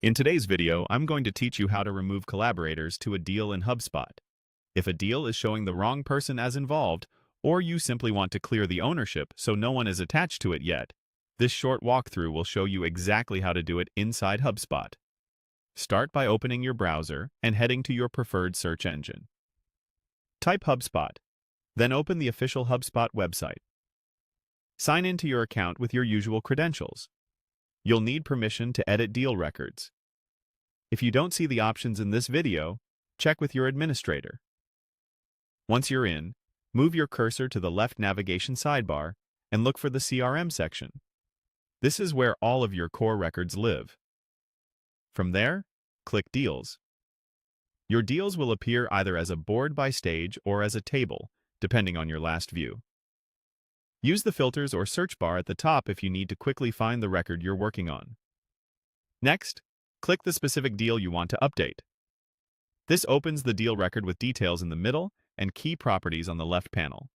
In today's video, I'm going to teach you how to remove collaborators to a deal in HubSpot. If a deal is showing the wrong person as involved, or you simply want to clear the ownership so no one is attached to it yet, this short walkthrough will show you exactly how to do it inside HubSpot. Start by opening your browser and heading to your preferred search engine. Type HubSpot, then open the official HubSpot website. Sign into your account with your usual credentials. You'll need permission to edit deal records. If you don't see the options in this video, check with your administrator. Once you're in, move your cursor to the left navigation sidebar and look for the CRM section. This is where all of your core records live. From there, click Deals. Your deals will appear either as a board by stage or as a table, depending on your last view. Use the filters or search bar at the top if you need to quickly find the record you're working on. Next, click the specific deal you want to update. This opens the deal record with details in the middle and key properties on the left panel.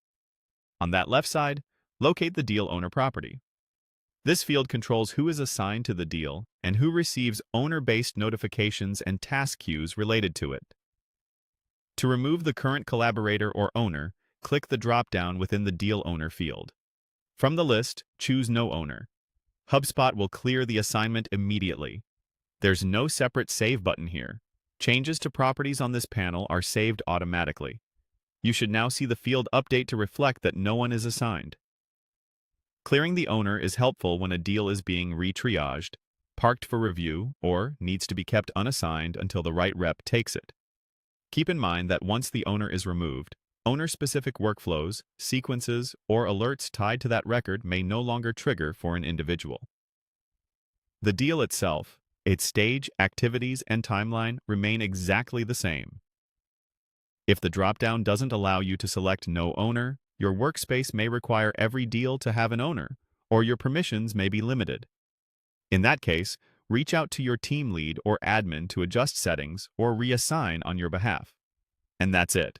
On that left side, locate the deal owner property. This field controls who is assigned to the deal and who receives owner-based notifications and task queues related to it. To remove the current collaborator or owner, click the drop-down within the Deal Owner field. From the list, choose No Owner. HubSpot will clear the assignment immediately. There's no separate Save button here. Changes to properties on this panel are saved automatically. You should now see the field update to reflect that no one is assigned. Clearing the owner is helpful when a deal is being re-triaged, parked for review, or needs to be kept unassigned until the right rep takes it. Keep in mind that once the owner is removed, owner-specific workflows, sequences, or alerts tied to that record may no longer trigger for an individual. The deal itself, its stage, activities, and timeline remain exactly the same. If the drop-down doesn't allow you to select No Owner, your workspace may require every deal to have an owner, or your permissions may be limited. In that case, reach out to your team lead or admin to adjust settings or reassign on your behalf. And that's it.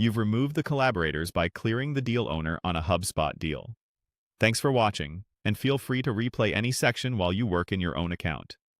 You've removed the collaborators by clearing the deal owner on a HubSpot deal. Thanks for watching, and feel free to replay any section while you work in your own account.